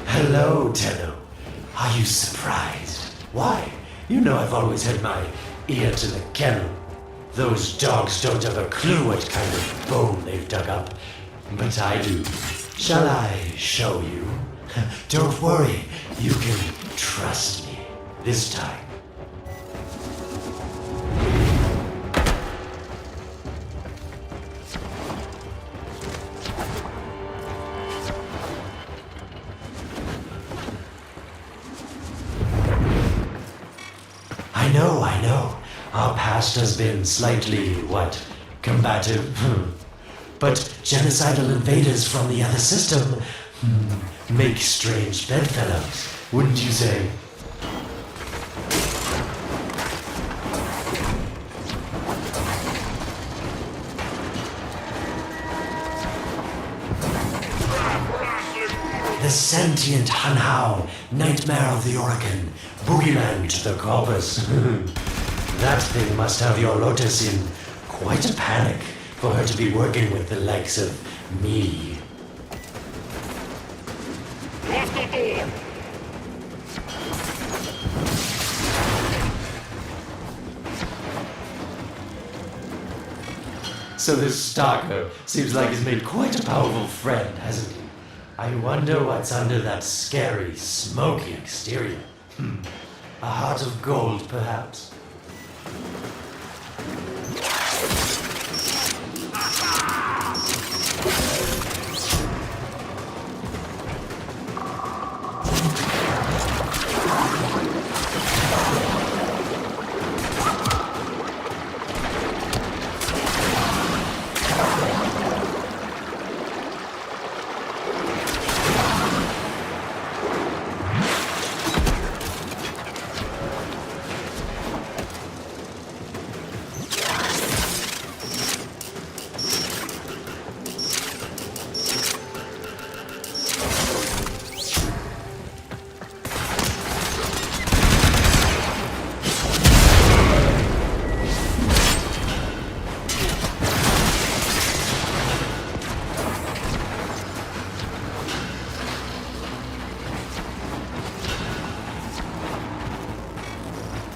Hello, Tenno. Are you surprised? Why? You know I've always had my ear to the kennel. Those dogs don't have a clue what kind of bone they've dug up. But I do. Shall I show you? Don't worry, you can trust me. This time. I know. Our past has been slightly, combative? But genocidal invaders from the other system make strange bedfellows, wouldn't you say? The sentient Hanhao, nightmare of the Oregon, boogeyman to the corpus. That thing must have your Lotus in quite a panic for her to be working with the likes of me. So this stalker seems like he's made quite a powerful friend, hasn't he? I wonder what's under that scary, smoky exterior. A heart of gold, perhaps?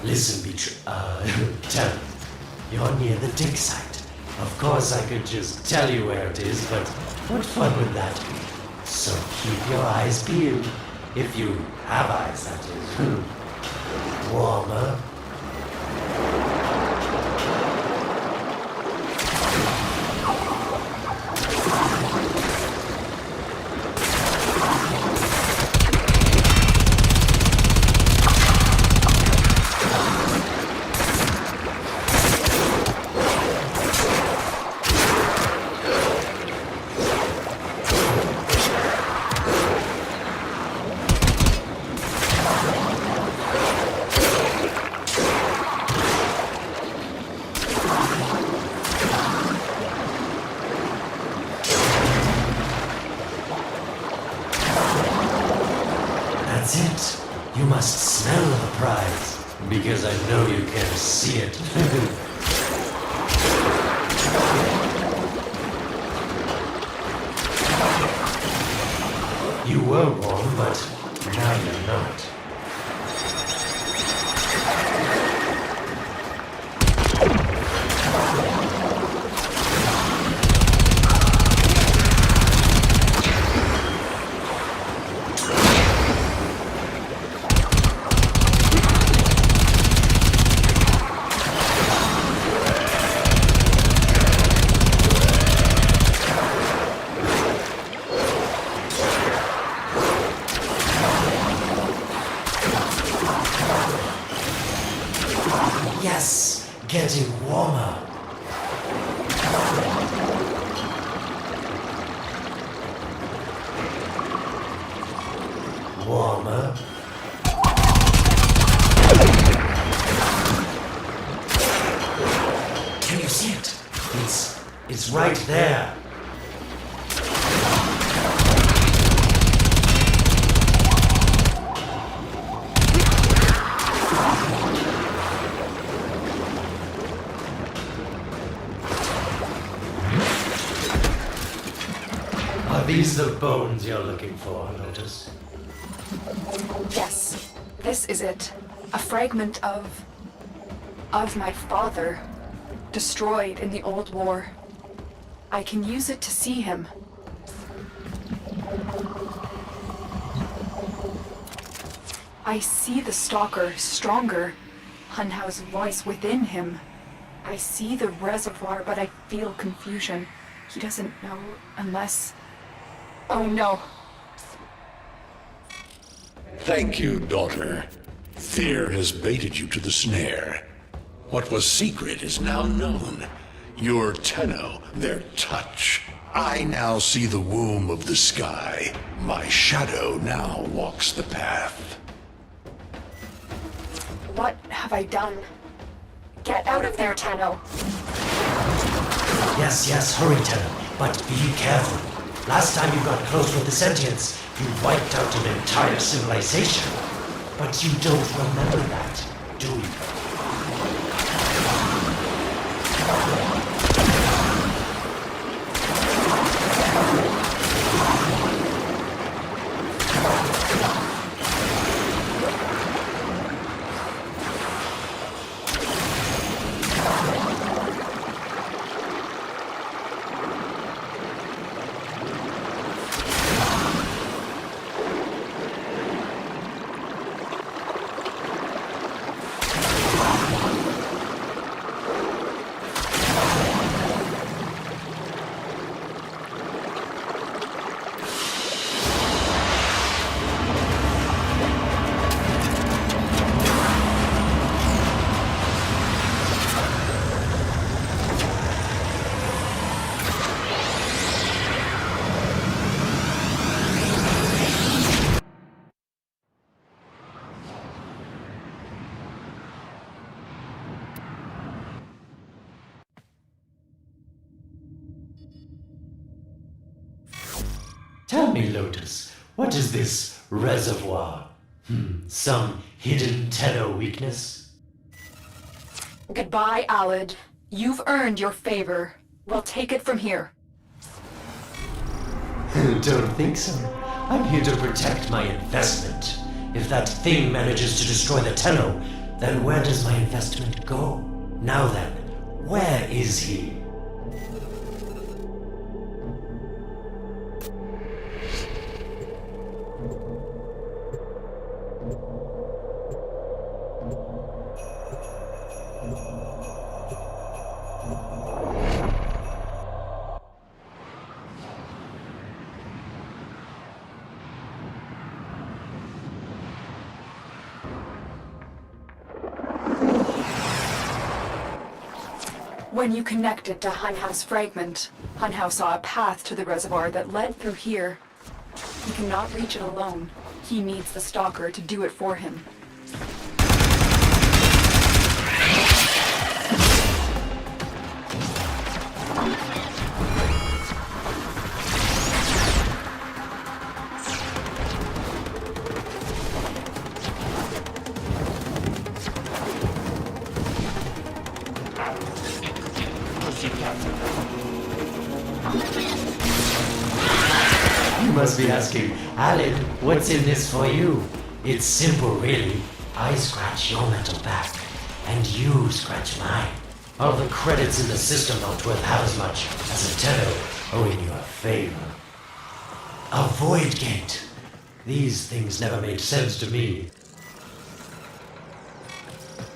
Listen, tell me. You're near the dig site. Of course I could just tell you where it is, but what fun would that be? So keep your eyes peeled. If you have eyes, that is. Warmer. That's it. You must smell the prize, because I know you can see it. You were warm, but now you're not. there. Are these the bones you're looking for, Lotus? Yes, this is it. A fragment of my father, destroyed in the old war. I can use it to see him. I see the stalker stronger, Hunhow's voice within him. I see the reservoir, but I feel confusion. He doesn't know unless... Oh no. Thank you, daughter. Fear has baited you to the snare. What was secret is now known. Your Tenno, their touch. I now see the womb of the sky. My shadow now walks the path. What have I done? Get out of there, Tenno. Yes, hurry, Tenno, but be careful. Last time you got close with the sentients, you wiped out an entire civilization. But you don't remember that, do you? Tell me, Lotus, what is this reservoir? Some hidden Tenno weakness? Goodbye, Alad. You've earned your favor. We'll take it from here. Don't think so. I'm here to protect my investment. If that thing manages to destroy the Tenno, then where does my investment go? Now then, where is he? When you connected to Hunhow's fragment, Hunhow saw a path to the reservoir that led through here. He cannot reach it alone. He needs the stalker to do it for him. You must be asking, Alad, what's in this for you? It's simple, really. I scratch your mental back, and you scratch mine. All the credits in the system aren't worth half as much as a Tenno owing you a favor. A void gate. These things never made sense to me.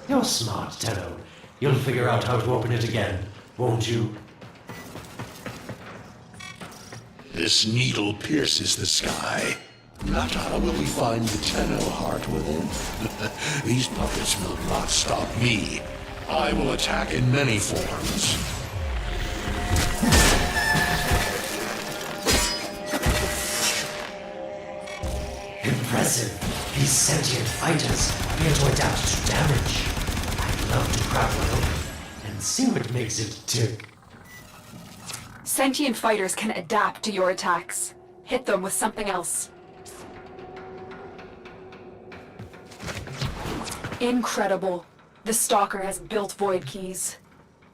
You're smart, Tenno. You'll figure out how to open it again, won't you? This needle pierces the sky. Not how will we find the Tenno heart within? These puppets will not stop me. I will attack in many forms. Impressive. These sentient fighters appear to adapt to damage. I'd love to crack one open and see what makes it tick. Sentient fighters can adapt to your attacks. Hit them with something else. Incredible. The Stalker has built void keys.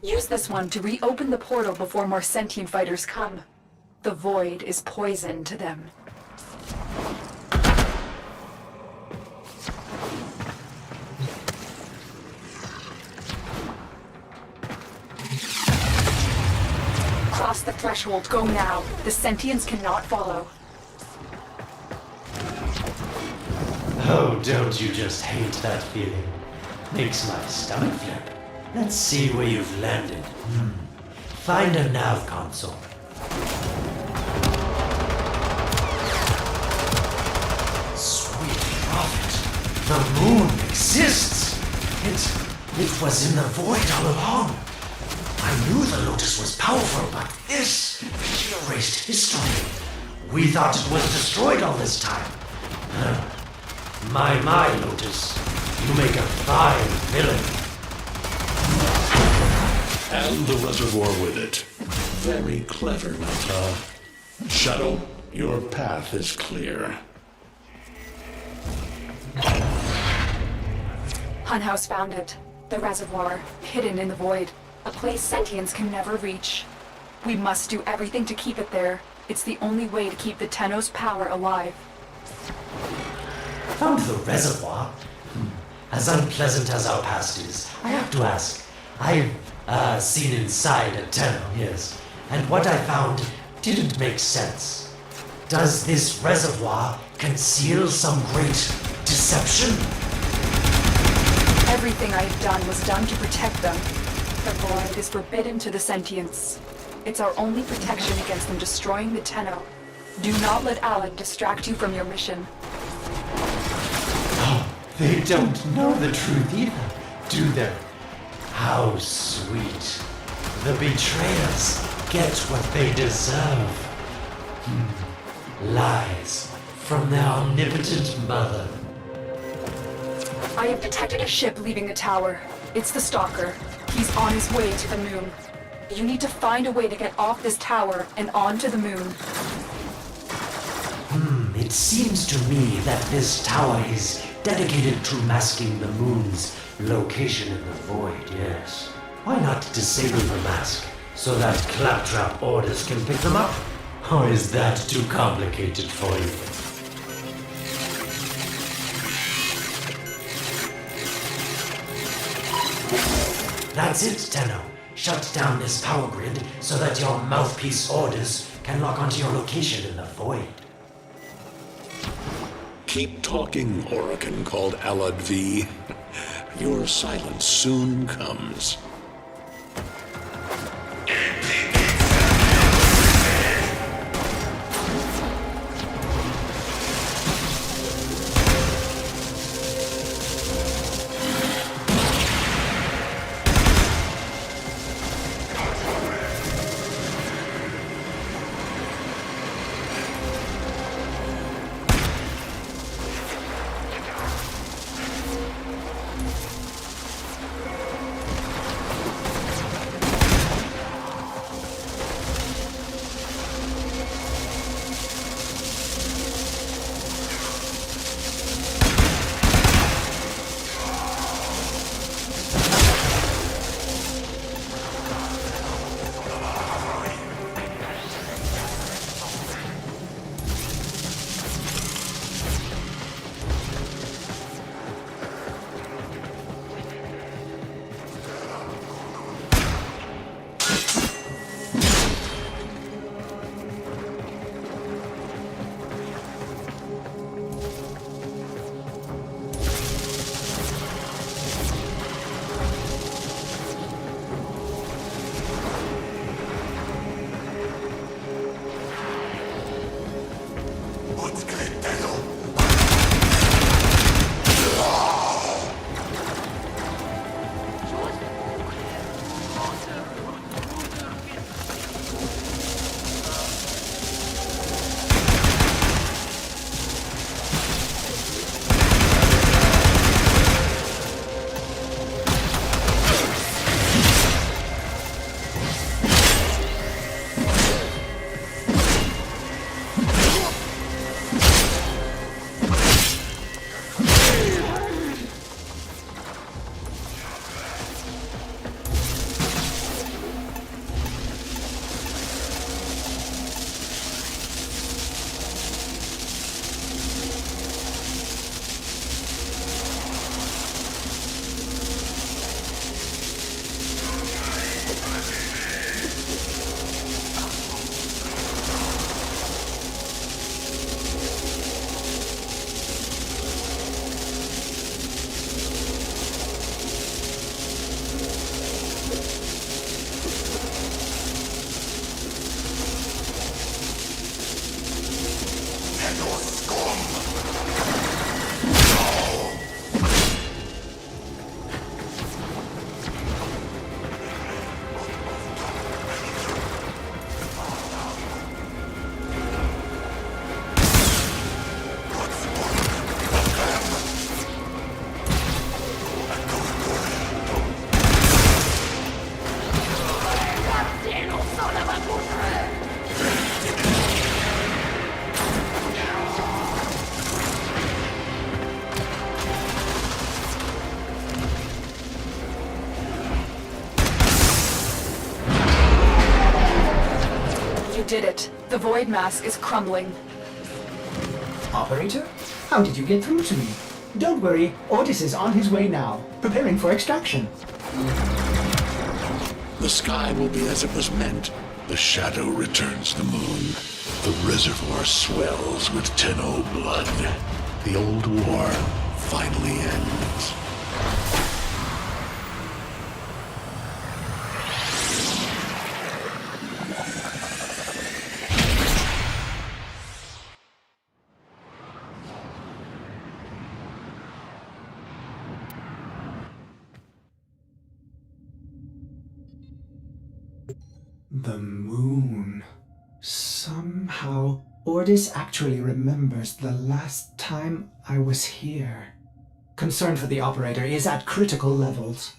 Use this one to reopen the portal before more sentient fighters come. The void is poison to them. Cross the threshold. Go now. The sentients cannot follow. Oh, don't you just hate that feeling? Makes my stomach flip. Let's see where you've landed. Find a nav console. Sweet prophet. The moon exists. It was in the void all along. I knew the Lotus was powerful, but this erased history. We thought it was destroyed all this time. My, Lotus. You make a fine villain. And the reservoir with it. Very clever, Nata. Shadow, your path is clear. Hunhouse found it. The reservoir, hidden in the void. A place sentients can never reach. We must do everything to keep it there. It's the only way to keep the Tenno's power alive. Found the reservoir? As unpleasant as our past is, I have to ask. I've seen inside a Tenno, yes. And what I found didn't make sense. Does this reservoir conceal some great deception? Everything I have done was done to protect them. The void is forbidden to the sentients. It's our only protection against them destroying the Tenno. Do not let Alan distract you from your mission. They don't know the truth either, do they? How sweet. The betrayers get what they deserve. Lies from their omnipotent mother. I have detected a ship leaving the tower. It's the Stalker. He's on his way to the moon. You need to find a way to get off this tower and onto the moon. It seems to me that this tower is dedicated to masking the moon's location in the void, yes. Why not disable the mask so that claptrap orders can pick them up? Or is that too complicated for you? That's it, Tenno. Shut down this power grid so that your mouthpiece orders can lock onto your location in the void. Keep talking, Orokin called Alad V. Your silence soon comes. You did it. The void mask is crumbling. Operator? How did you get through to me? Don't worry, Otis is on his way now, preparing for extraction. The sky will be as it was meant. The shadow returns the moon. The reservoir swells with Tenno blood. The old war finally ends. The moon. Somehow, Otis actually remembers the last time I was here. Concern for the operator is at critical levels.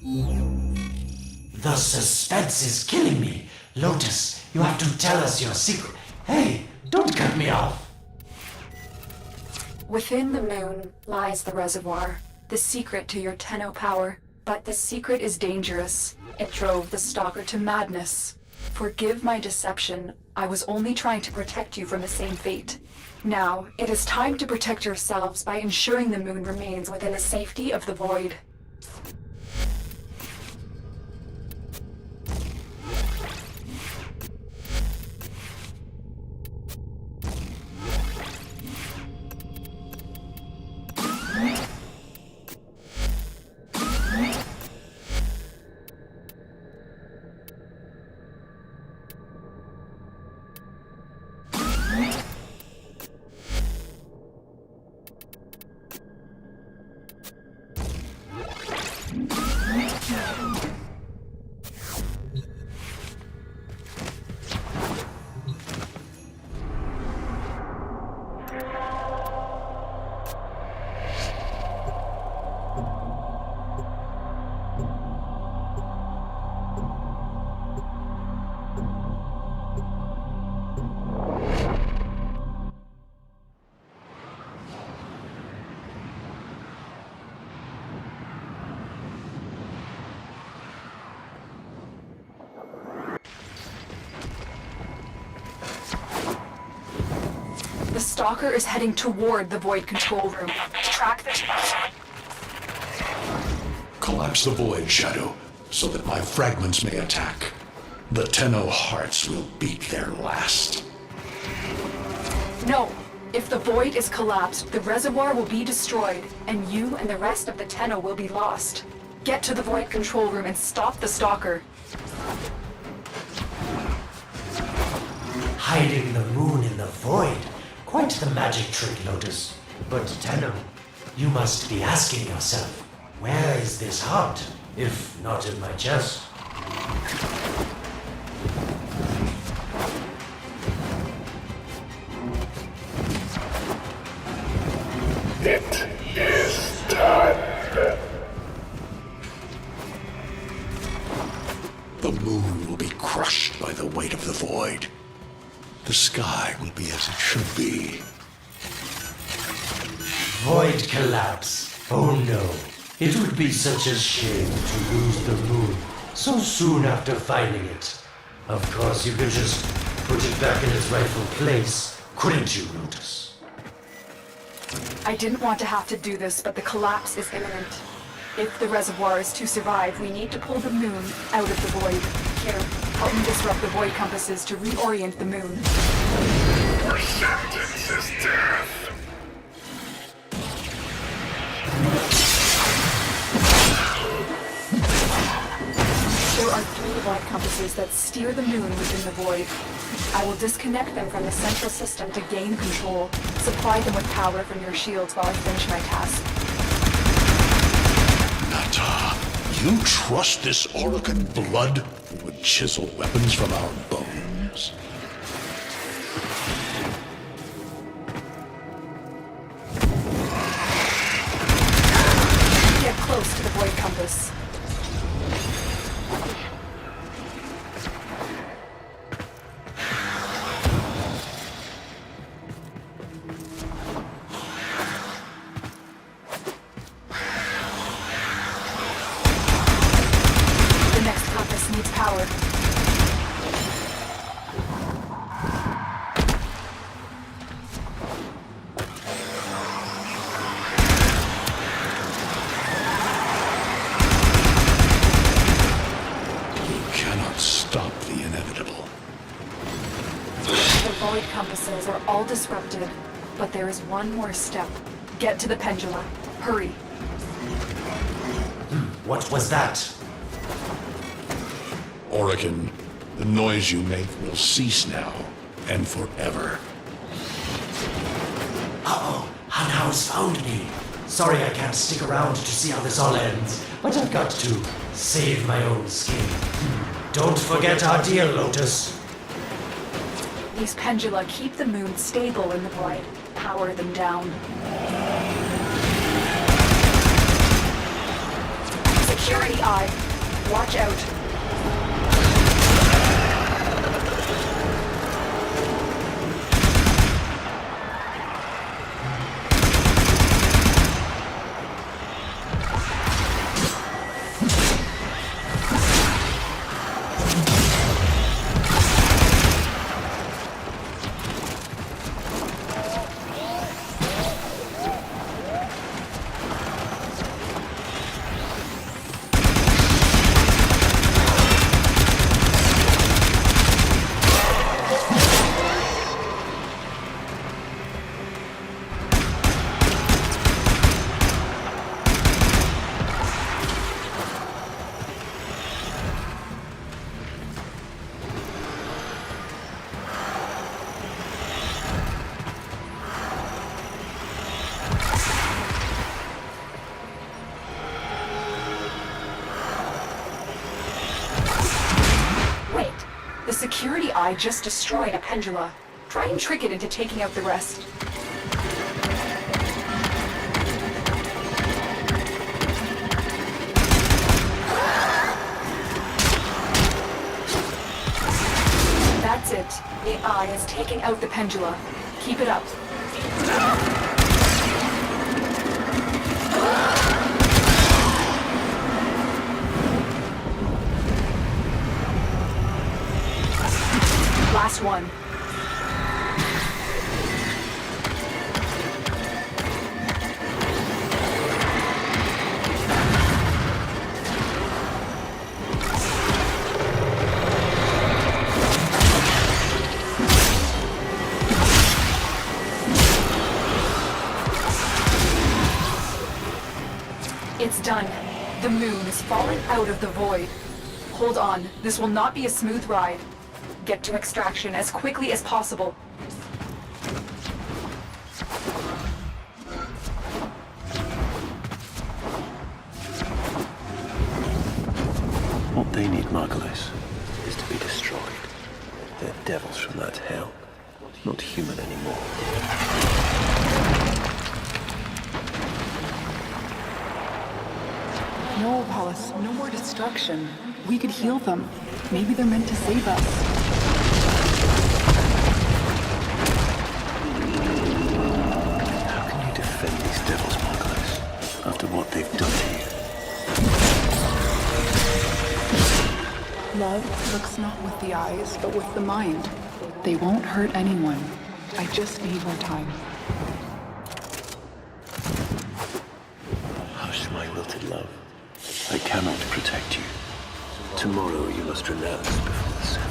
The suspense is killing me. Lotus, you have to tell us your secret. Hey, don't cut me off. Within the moon lies the reservoir, the secret to your Tenno power. But the secret is dangerous. It drove the Stalker to madness. Forgive my deception. I was only trying to protect you from the same fate. Now, it is time to protect yourselves by ensuring the moon remains within the safety of the void. The Stalker is heading toward the Void control room. Track the... Collapse the void, Shadow, so that my fragments may attack. The Tenno hearts will beat their last. No! If the Void is collapsed, the reservoir will be destroyed, and you and the rest of the Tenno will be lost. Get to the Void control room and stop the Stalker. Hiding the moon in the void. Quite the magic trick, Lotus. But Tenno, you must be asking yourself, where is this heart, if not in my chest? It is done. The moon will be crushed by the weight of the void. The sky will be as it should be. Void collapse. Oh no. It would be such a shame to lose the moon so soon after finding it. Of course, you could just put it back in its rightful place, couldn't you, Lotus? I didn't want to have to do this, but the collapse is imminent. If the reservoir is to survive, we need to pull the moon out of the void. Here, help me disrupt the void compasses to reorient the moon. Your sentence is death. There are 3 void compasses that steer the moon within the void. I will disconnect them from the central system to gain control. Supply them with power from your shields while I finish my task. Nata, you trust this Orokin blood who would chisel weapons from our bones? Get close to the void compass. The next compass needs power. You cannot stop the inevitable. The void compasses are all disrupted, but there is one more step. Get to the pendulum. Hurry. What was that? Orokin, the noise you make will cease now and forever. Uh-oh, Hunhouse found me. Sorry I can't stick around to see how this all ends, but I've got to save my own skin. Don't forget our deal, Lotus. These pendula keep the moon stable in the void. Power them down. Security eye. Watch out. The security eye just destroyed a pendula. Try and trick it into taking out the rest. That's it. The eye is taking out the pendula. Keep it up. Last one. It's done. The moon is falling out of the void. Hold on. This will not be a smooth ride. Get to extraction as quickly as possible. What they need, Margulis, is to be destroyed. They're devils from that hell, not human anymore. No, Wallace, no more destruction. We could heal them. Maybe they're meant to save us. How can you defend these devils, Margulis, after what they've done to you? Love looks not with the eyes, but with the mind. They won't hurt anyone. I just need more time. Hush, my wilted love. I cannot protect you. Tomorrow you must renounce before the sun.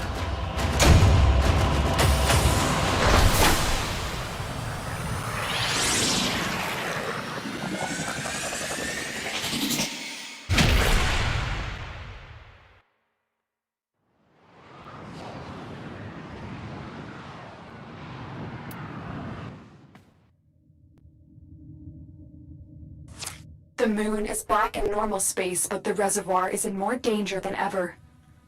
The moon is back in normal space, but the reservoir is in more danger than ever.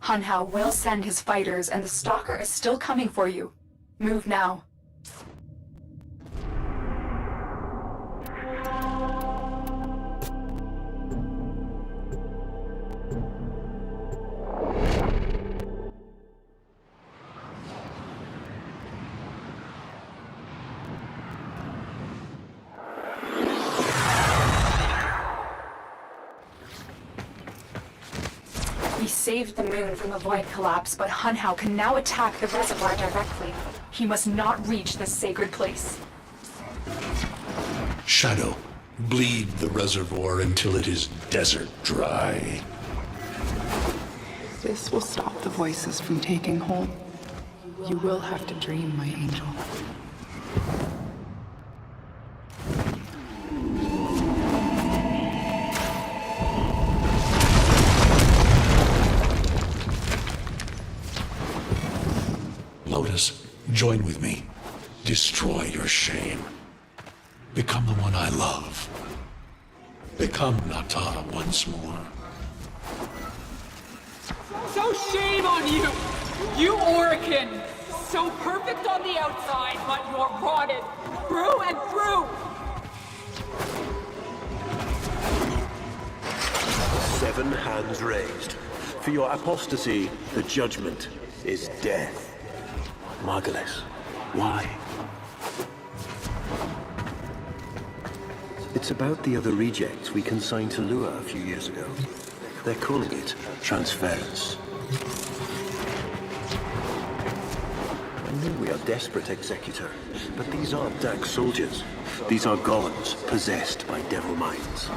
Hunhao will send his fighters, and the Stalker is still coming for you. Move now. We saved the moon from the void collapse, but Hunhao can now attack the reservoir directly. He must not reach this sacred place. Shadow, bleed the reservoir until it is desert dry. This will stop the voices from taking hold. You will have to dream, my angel. Lotus, join with me. Destroy your shame. Become the one I love. Become Nata once more. So shame on you! You Orican! So perfect on the outside, but you're rotted through and through! 7 hands raised. For your apostasy, the judgment is death. Margulis, why? It's about the other rejects we consigned to Lua a few years ago. They're calling it transference. I know we are desperate, Executor, but these aren't Dak soldiers. These are golems possessed by devil minds.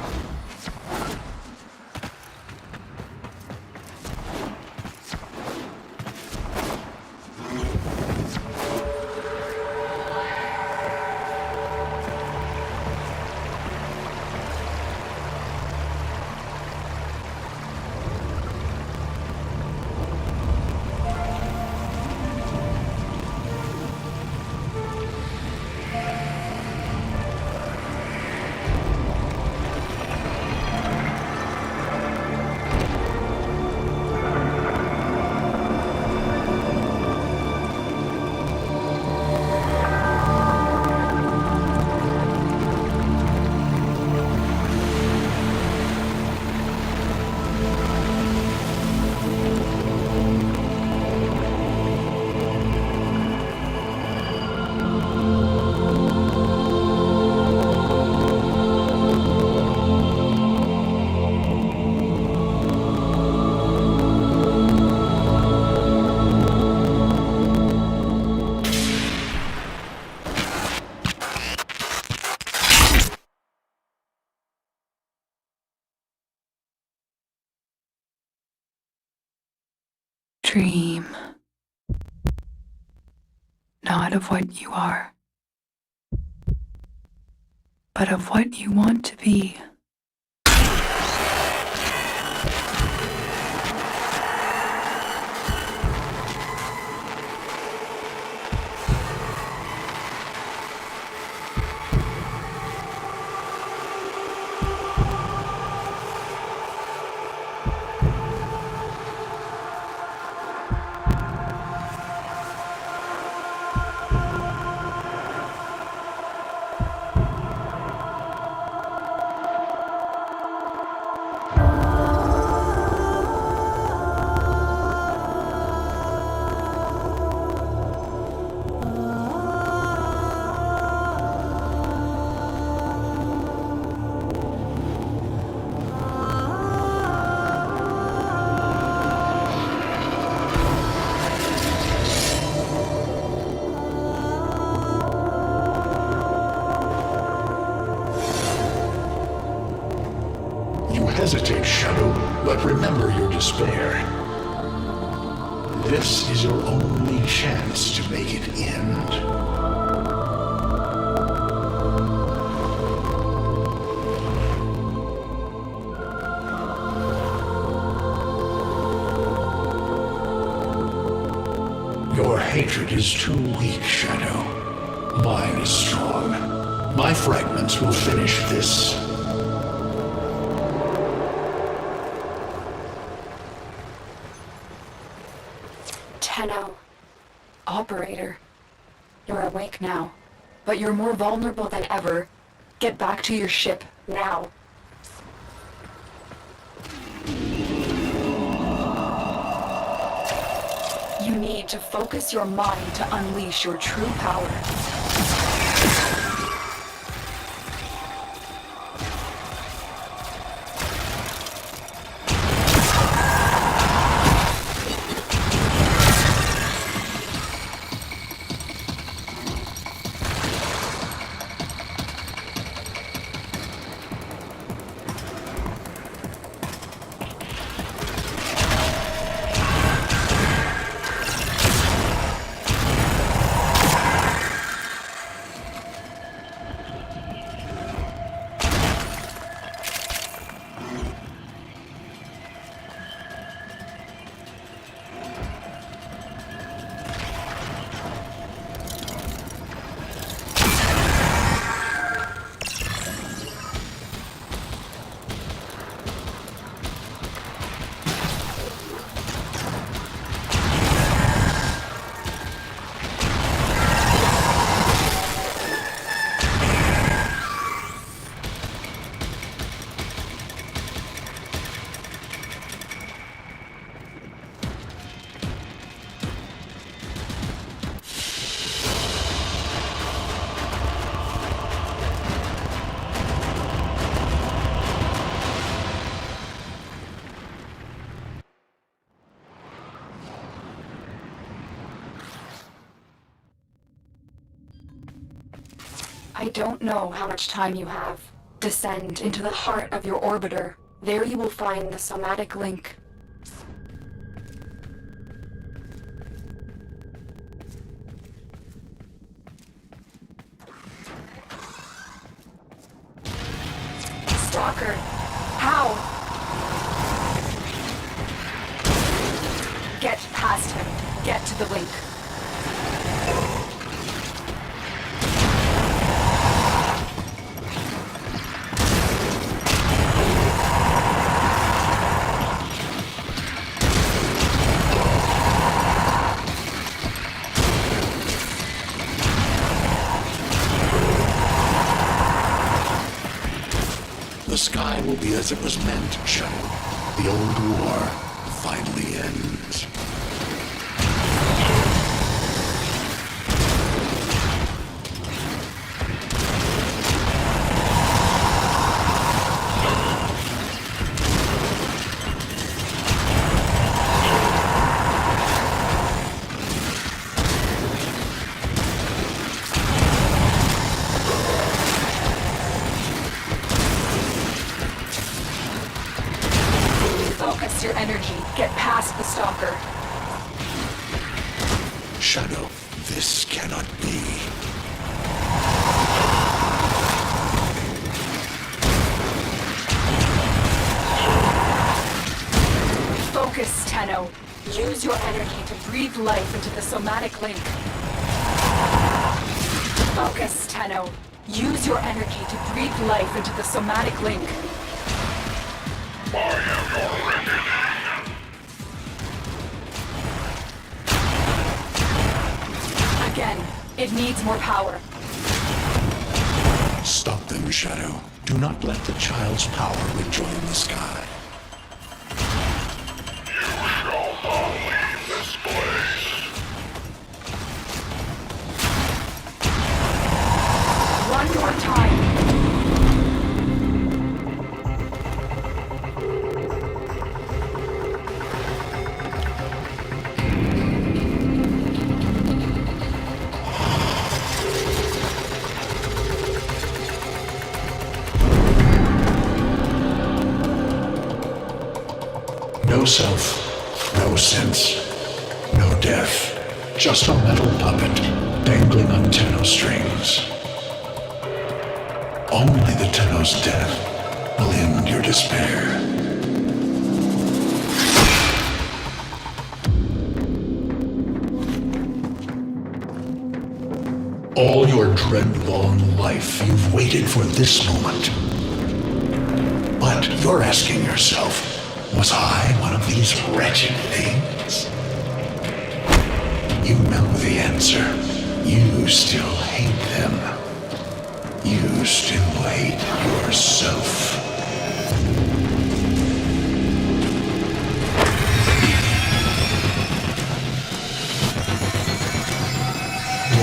Dream. Not of what you are, but of what you want to be. Hesitate, Shadow, but remember your despair. This is your only chance to make it end. Your hatred is too weak, Shadow. Mine is strong. My fragments will finish this. operator. You're awake now, but you're more vulnerable than ever. Get back to your ship, now. You need to focus your mind to unleash your true power. I don't know how much time you have. Descend into the heart of your orbiter. There you will find the somatic link. Stalker! How? Get past him. Get to the link. The sky will be as it was meant, Shadow. The old war finally ends. Focus your energy. Get past the stalker. Shadow, this cannot be. Focus, Tenno. Use your energy to breathe life into the somatic link. Focus, Tenno. Use your energy to breathe life into the somatic link. Again, it needs more power. Stop them, Shadow. Do not let the child's power rejoin the sky. One more time. No self, no sense, no death. Just a metal puppet dangling on Tenno strings. Only the Tenno's death will end your despair. All your dread-long life, you've waited for this moment. But you're asking yourself, was I one of these wretched things? You know the answer. You still hate them. You still hate yourself.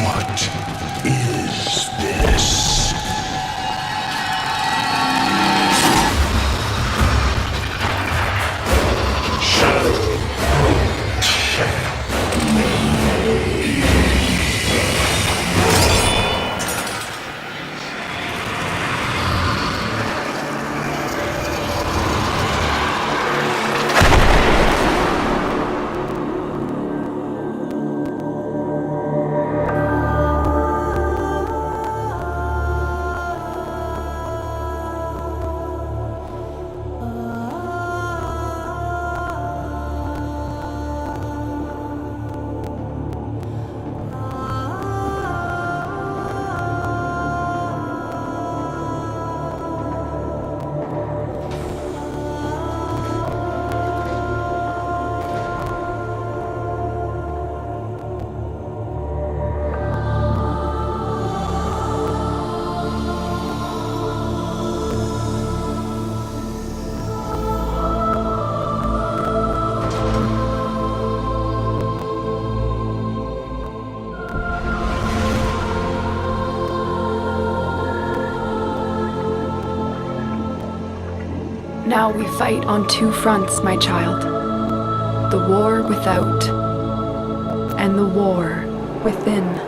What is this? Now we fight on two fronts, my child. The war without, and the war within.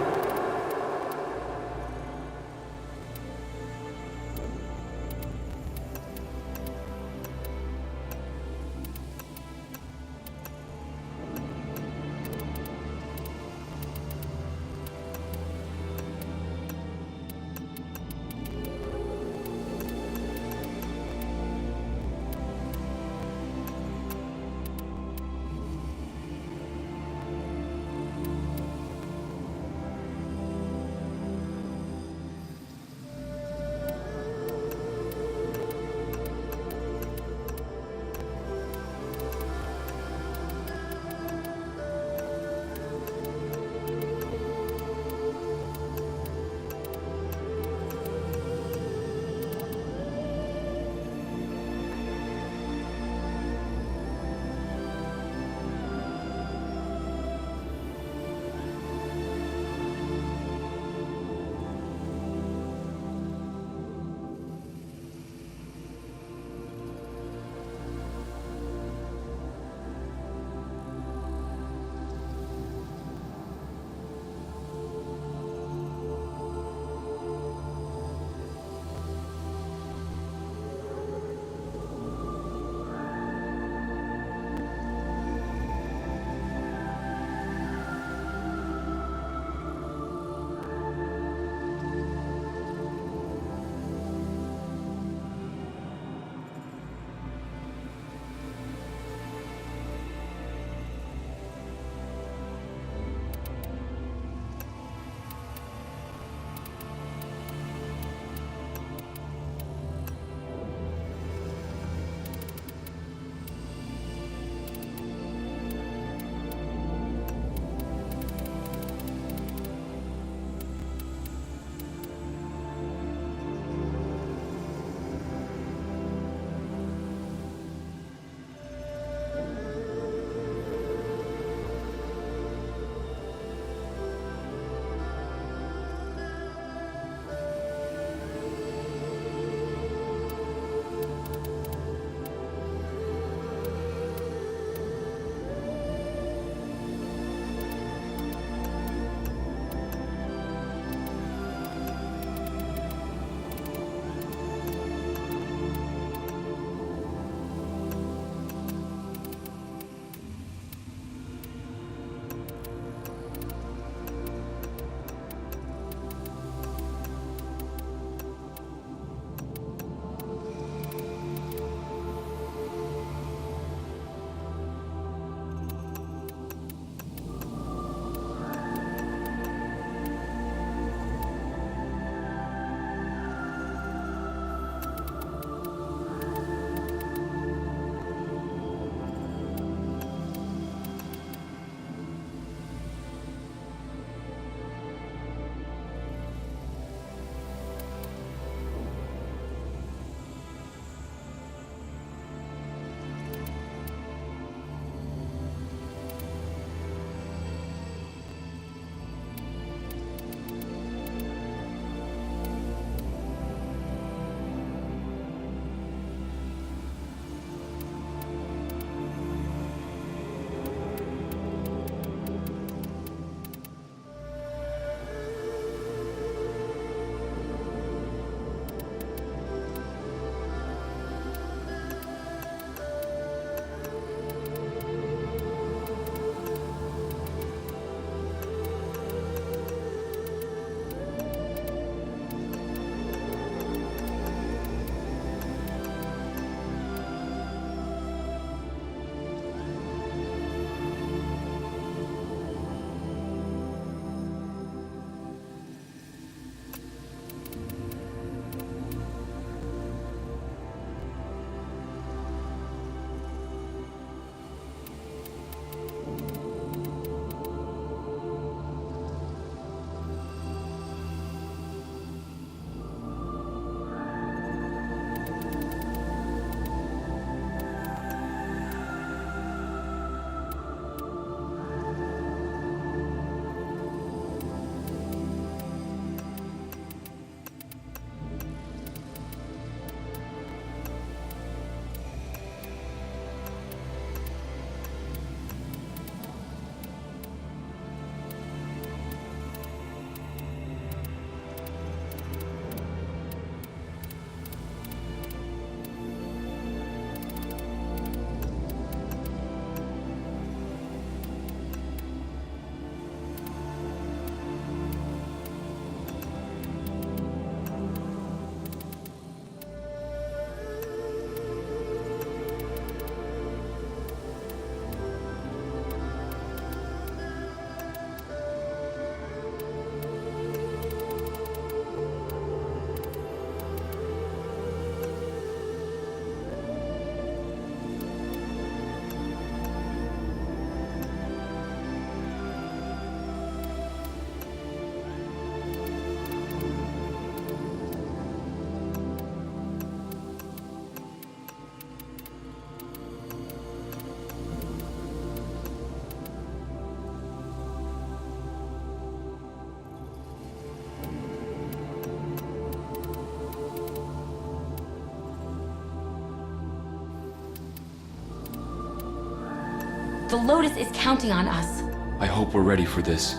The Lotus is counting on us. I hope we're ready for this.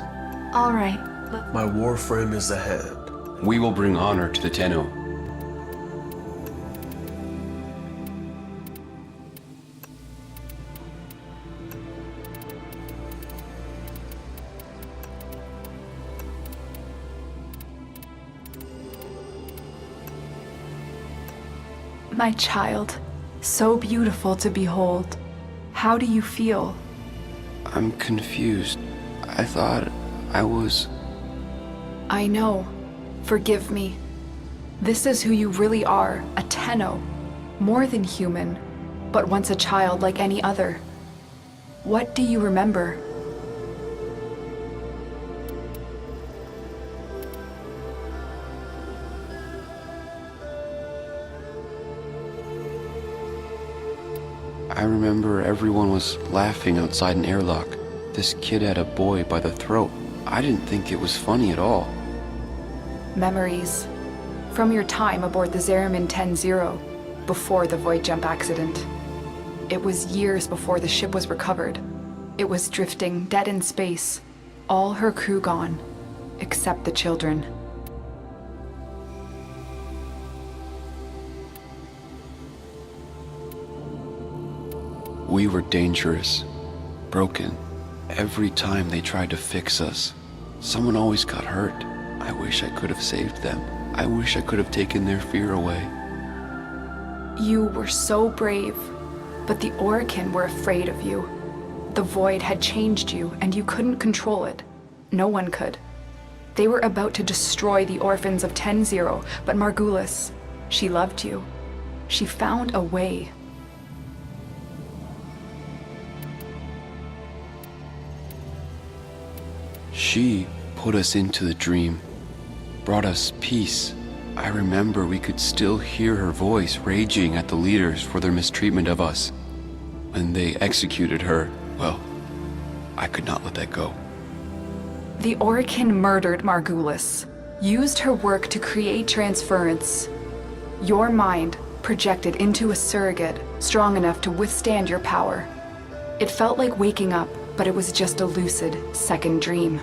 All right. My Warframe is ahead. We will bring honor to the Tenno. My child, so beautiful to behold. How do you feel? I'm confused. I thought I was... I know. Forgive me. This is who you really are, a Tenno. More than human, but once a child like any other. What do you remember? I remember everyone was laughing outside an airlock. This kid had a boy by the throat. I didn't think it was funny at all. Memories. From your time aboard the Zariman 10-0, before the void jump accident. It was years before the ship was recovered. It was drifting, dead in space. All her crew gone, except the children. We were dangerous, broken. Every time they tried to fix us, someone always got hurt. I wish I could have saved them. I wish I could have taken their fear away. You were so brave, but the Orokin were afraid of you. The void had changed you, and you couldn't control it. No one could. They were about to destroy the orphans of 10-0, but Margulis, she loved you. She found a way. She put us into the dream, brought us peace. I remember we could still hear her voice raging at the leaders for their mistreatment of us. When they executed her, well, I could not let that go. The Orokin murdered Margulis, used her work to create transference. Your mind projected into a surrogate strong enough to withstand your power. It felt like waking up, but it was just a lucid second dream.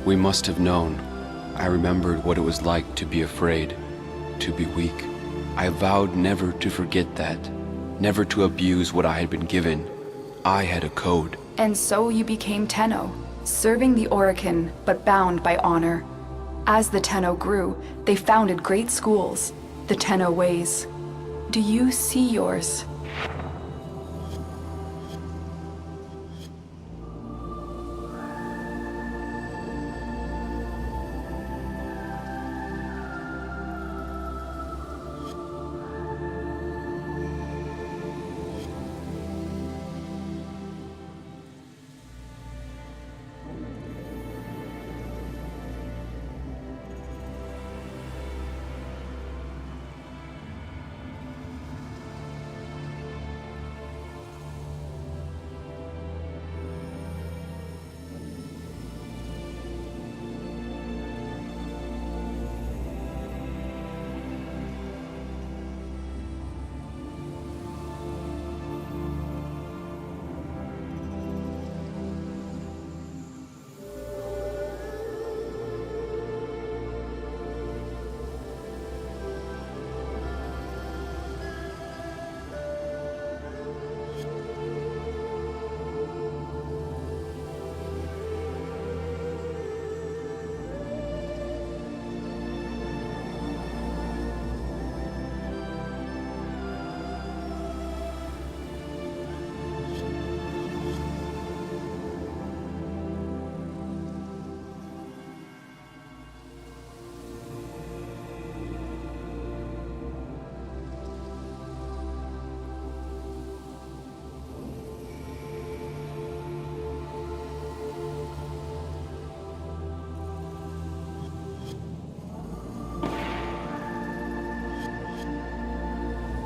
We must have known. I remembered what it was like to be afraid, to be weak. I vowed never to forget that, never to abuse what I had been given. I had a code. And so you became Tenno, serving the Orokin, but bound by honor. As the Tenno grew, they founded great schools, the Tenno ways. Do you see yours?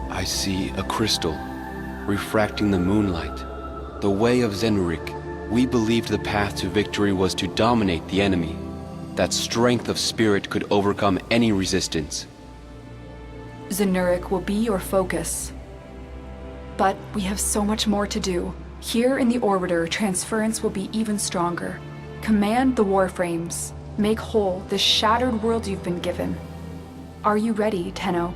I see a crystal, refracting the moonlight. The way of Zenrik. We believed the path to victory was to dominate the enemy. that strength of spirit could overcome any resistance. Zenurik will be your focus. But we have so much more to do. Here in the Orbiter, transference will be even stronger. Command the Warframes. Make whole the shattered world you've been given. Are you ready, Tenno?